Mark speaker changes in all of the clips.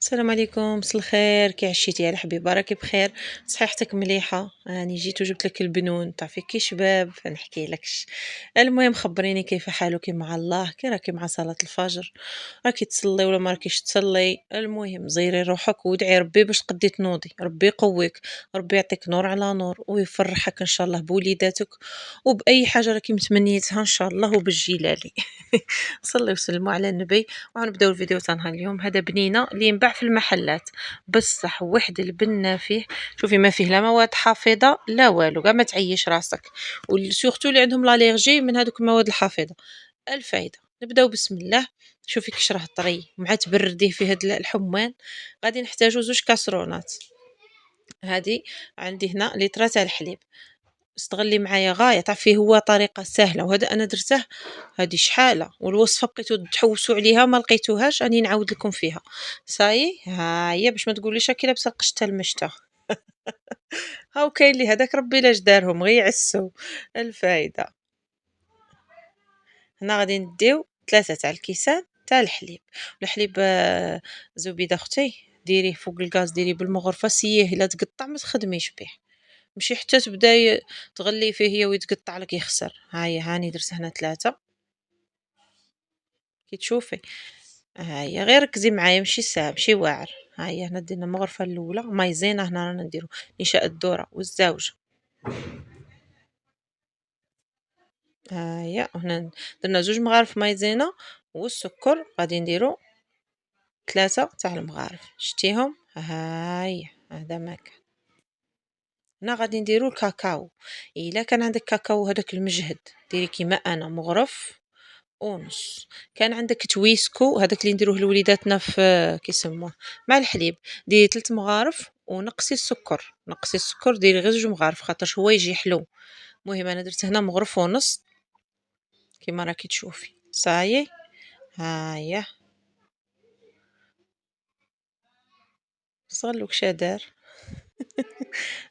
Speaker 1: السلام عليكم، مسا الخير، كي عشيتي يا الحبيبه؟ راكي بخير؟ صحيحتك مليحه؟ راني جيت وجبت لك البنون، تعرفي كي شباب فنحكي لكش. المهم خبريني كيف حالك مع الله، كي راكي مع صلاه الفجر؟ راكي تصلي ولا ما راكيش تصلي؟ المهم زيري روحك وادعي ربي باش تقدي تنوضي، ربي يقويك، ربي يعطيك نور على نور ويفرحك ان شاء الله بوليداتك وباي حاجه راكي متمنيتها ان شاء الله وبالجلالي. صلي وسلموا على النبي. وغنبداو الفيديو تاع نهار اليوم. هذا بنينه اللي ينباع في المحلات بصح واحد البنه فيه. شوفي ما فيه لا مواد حافظه لا والو، كاع ما تعيش راسك، وسورتو اللي عندهم لاليرجي من هذوك المواد الحافظه. الفايده نبداو بسم الله. شوفي كيش راه طري مع تبرديه في هاد الحمان. غادي نحتاجو زوج كاسرونات. هادي عندي هنا لتر تاع الحليب. استغلي معايا غايه، تعرفي هو طريقه سهله وهذا انا درته. هذه شحاله والوصفه بقيتو تحوسوا عليها ما لقيتوهاش، راني نعاود لكم فيها. صاي ها هي باش ما تقوليش راكي لابسه القشطه المشته. هاو كاين اللي هذاك ربي لاش دارهم غير يعسوا. الفايده هنا غادي نديو 3 تاع الكيسان تاع الحليب. الحليب زبيده اختي ديريه فوق الغاز، ديريه بالمغرفه سييه الا تقطع ما تخدميش به. ماشي حتى تبدا تغلي فيه هي ويتقطع لك يخسر. هاني درت هنا 3 كي تشوفي. هيا غير ركزي معايا، ماشي ساهل ماشي واعر. هيا هنا درنا المغرفه الاولى مايزينا، هنا رانا نديرو نشاء الذره والزوج. هيا هنا درنا 2 مغارف مايزينا والسكر، غادي نديرو 3 تاع المغارف شتيهم. هيا هذا ما كان. هنا غادي نديرو الكاكاو. الا كان عندك كاكاو هذاك المجهد ديري كيما انا مغرف ونص. كان عندك تويسكو هذاك اللي نديروه لوليداتنا في كيسموه مع الحليب، ديري 3 مغارف ونقصي السكر. نقصي السكر ديري غير 2 مغارف خاطرش هو يجي حلو. المهم انا درت هنا مغرف ونص كيما راكي تشوفي. صايي هايا صغلوك شادار.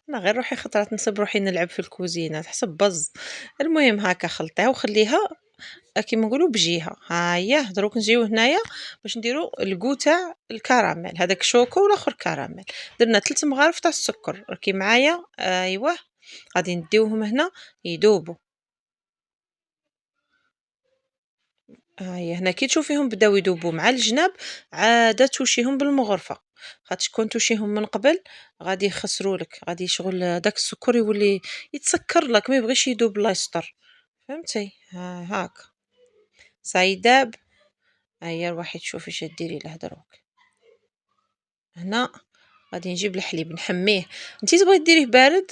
Speaker 1: انا غير روحي خطرات نسب روحي نلعب في الكوزينه تحسب بز. المهم هكا خلطيها وخليها كيما نقولوا بجهه. ها هي دروك نجيو هنايا باش نديرو الكو تاع الكراميل، هذاك شوكو والاخر كراميل. درنا 3 مغارف تاع السكر راكي معايا. ايوه غادي نديوهم هنا يذوبوا. ها هي هنا كي تشوفيهم بداو يذوبوا مع الجناب عاده توشيهم بالمغرفه، خاطش كون توشيهم من قبل غادي يخسروا لك، غادي شغل داك السكر يولي يتسكر لك ما يبغيش يذوب الله يستر. فهمتي هاك صايداب. هيا روحي تشوفي اش ديري له دروك. هنا غادي نجيب الحليب نحميه. انتي تبغي ديريه بارد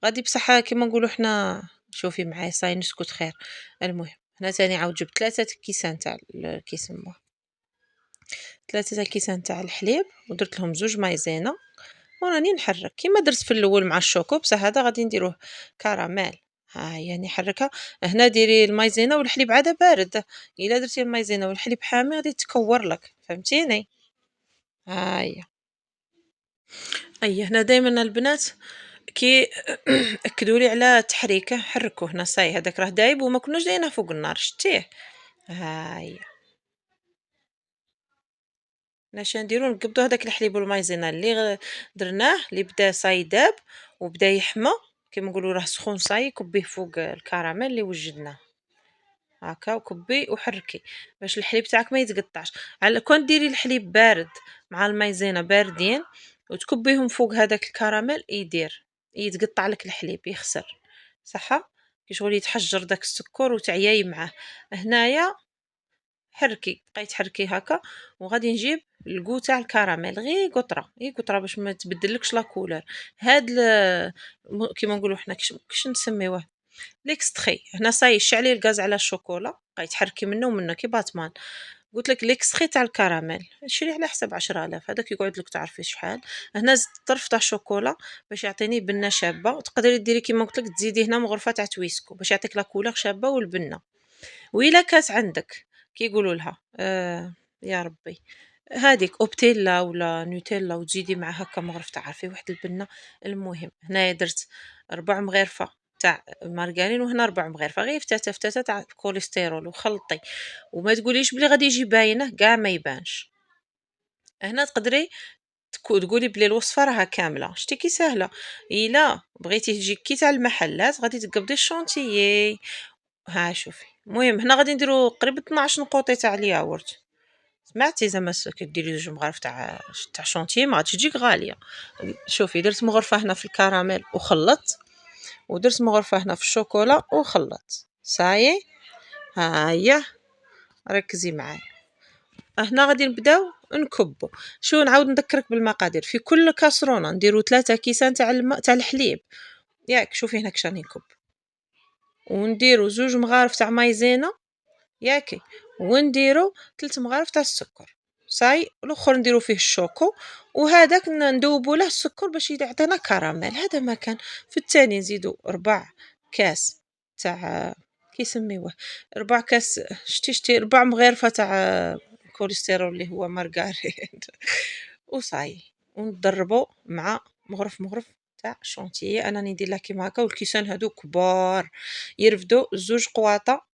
Speaker 1: غادي بصح كيما نقولوا حنا. شوفي معايا صاي نسكت خير. المهم هنا تاني عاود جبت 3 كيسان تاع كيسموه 3 تاع الكيسان تاع الحليب ودرت لهم 2 مايزينا وراني نحرك كيما درت في الاول مع الشوكو، بصح هذا غادي نديروه كراميل. ها هي نحركها. هنا ديري المايزينا والحليب عاده بارد، الا درتي المايزينا والحليب حامي غادي تكور لك، فهمتيني؟ ها هي. هنا دائما البنات كي اكدوا لي على تحريكه حركوه. هنا صاي هذاك راه دايب وما كناش دايرينه فوق النار شتيه. هاهي اش نديرو نقبضوا هذاك الحليب والمايزينا اللي درناه اللي بدا صاي داب وبدا يحمى كيما نقولوا راه سخون صاي كبيه فوق الكراميل اللي وجدناه. هاكا وكبي وحركي باش الحليب تاعك ما يتقطعش. على كون ديري الحليب بارد مع المايزينا باردين وتكبيهم فوق هذاك الكراميل يتقطع لك الحليب يخسر. صح كي شغل يتحجر داك السكر وتعياي معاه. هنايا حركي بقيت حركي هكا وغادي نجيب الكو تاع الكراميل غير قطره غير قطره باش ما تبدلكش لا كولور. هاد كيما نقولوا حنا كيش نسميوه ليكستري. هنا صاي شعلي الغاز على الشوكولا بقيت حركي منه ومنه كي باطمان. قلت لك ليكستري تاع الكراميل شري على حسب 10,000 هذاك يقعد لك تعرفي شحال. هنا زدت طرف تاع الشوكولا باش يعطيني بنه شابه. تقدري ديري كيما قلت لك تزيدي هنا مغرفه تاع تويسكو باش يعطيك لا كولور شابه والبنه. وإلا كانت عندك كي يقولوا لها يا ربي هذيك اوبتيلا ولا نوتيلا وتزيدي مع هكا مغرف تعرفي واحد البنه. المهم هنايا درت 4 مغارفه تاع مارغرين وهنا 4 مغارفه غير فتاته تاع كوليسترول وخلطي. وما تقوليش بلي غادي يجي باينه كاع ما يبانش. هنا تقدري تقولي بلي الوصفة راها كاملة، شتي كي ساهلة. إلا بغيتي تجي كي تاع المحلات غادي تقبضي الشونتيي. ها شوفي، المهم هنا غادي نديرو قريب 12 نقوطي تاع الياغورت. سمعتي زعما كديري 2 مغارف تاع شونتيي ما غاديش تجيك غالية. شوفي درت مغرفة هنا في الكراميل وخلطت، ودرت مغرفة هنا في الشوكولا وخلطت، صايي. ها هي، ركزي معايا. هنا غادي نبداو نكبو. شو نعاود نذكرك بالمقادير، في كل كاسرونه نديرو 3 كيسان تاع الماء تاع الحليب، ياك شوفي هنا كش راني نكب. ونديرو 2 مغارف تاع مايزينا، ياكي، ونديرو 3 مغارف تاع السكر، صاي. الاخر نديرو فيه الشوكو، وهذاك ندوبو له السكر باش يعطينا كراميل. هذا ما كان. في الثاني نزيدو 4 كاس تاع كيسميوه، 4 كاس، شتي 4 مغارفه تاع كوليسترول اللي هو مارغرين وصاي. ونضربو مع مغرف تاع شونتيي. انا ندير لها كيما هكا، والكيسان هادو كبار يرفدو 2 قواطه،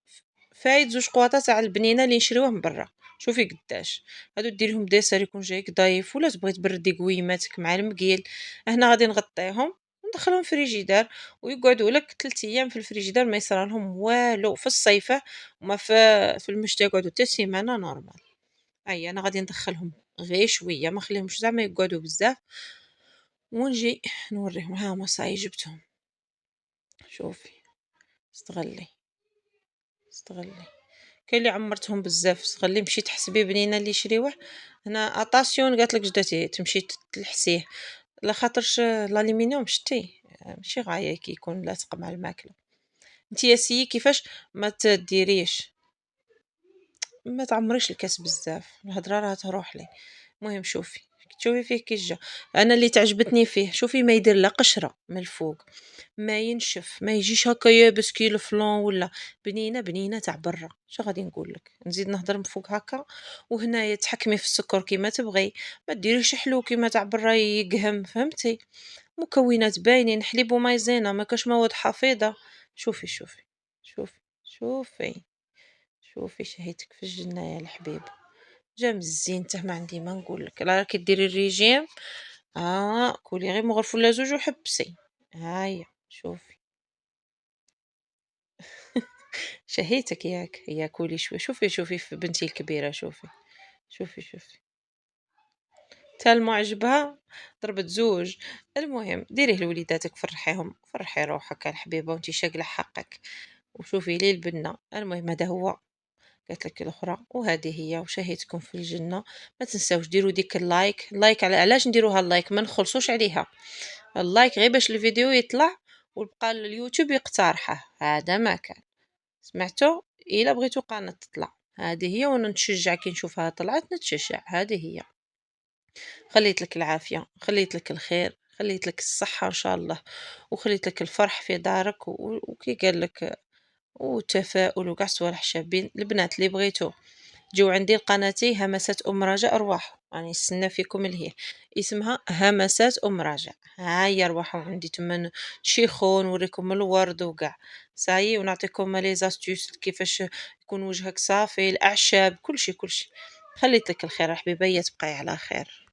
Speaker 1: فايد 2 قواطه تاع البنينه اللي نشريوه من برا. شوفي قداش هادو ديريهم ديسير يكون جايك ضايف، ولا تبغي تبردي قويماتك مع المقيل. هنا غادي نغطيهم وندخلهم فريجيدار، ويقعدوا لك 3 ايام في الفريجيدار، ما يصرالهم والو في الصيفه. وما في المشتى يقعدوا حتى سيمانه نورمال. اي انا غادي ندخلهم غير شويه، ما خليهمش زعما يقعدوا بزاف. ونجي نوريهم، ها هما صاي جبتهم. شوفي، استغلي استغلي. كاين اللي عمرتهم بزاف، استغلي مشيت تحسبي بنينه اللي شريوه. هنا اتاسيون قالت لك جدتي تمشي تلحسيه، لخاطرش الالومنيوم شتي ماشي غايه كي يكون لاصق مع الماكله. نتيا سيي كيفاش ما تديريش، ما تعمريش الكاس بزاف، الهضره راه تروح لي. المهم شوفي، تشوفي فيه كي جا. انا اللي تعجبتني فيه، شوفي ما يدير لا قشره من الفوق، ما ينشف، ما يجيش هكا يابس كي الفلون، ولا بنينه بنينه تاع برا. شو غادي نقول لك، نزيد نهضر من فوق هكا. وهنايا تحكمي في السكر كيما تبغي، ما ديريش حلو كيما تاع برا يقهم، فهمتي. مكونات باينين، حليب ومايزينا، ما كاش مواد حافظه. شوفي شوفي شوفي شوفي شوفي، شهيتك في الجنة يا الحبيب. جا مزيان حتى ما عندي ما نقول لك. راكي ديري الريجيم، كولي غير مغرف ولا 2 وحبسي. هيا شوفي. شهيتك ياك، هيا كولي شوي. شوفي شوفي في بنتي الكبيرة، شوفي شوفي شوفي، تالمو عجبها، ضربت 2. المهم ديريه لوليداتك، فرحيهم، فرحي روحك الحبيبة وانتي شاقلة حقك. وشوفي لي البنة. المهم هذا هو، قالت لك الأخرى، وهذه هي. وشهيتكم في الجنة. ما تنساوش ديروا ديك اللايك علاش نديروها اللايك، ما نخلصوش عليها. اللايك غير باش الفيديو يطلع ويبقى اليوتيوب يقترحه، هذا ما كان. سمعتوا؟ الا بغيتو قناه تطلع، هذه هي. وانا نتشجع كي نشوفها طلعت، نتشجع. هذه هي. خليت لك العافيه، خليت لك الخير، خليت لك الصحه ان شاء الله، وخليت لك الفرح في دارك، وكي قال لك وتفاؤل وكاع صوالح شابين. البنات اللي بغيتو تجيو عندي لقناتي همسات ام رجاء، ارواحوا راني نستنى فيكم. اللي هي اسمها همسات ام رجاء. ها هي ارواحوا عندي تما، نشيخو نوريكم الورد وكاع، ساي. ونعطيكم لي زاستيوس كيفاش يكون وجهك صافي، الاعشاب، كلشي كلشي. خليت لك الخير حبيبه، تبقاي على خير.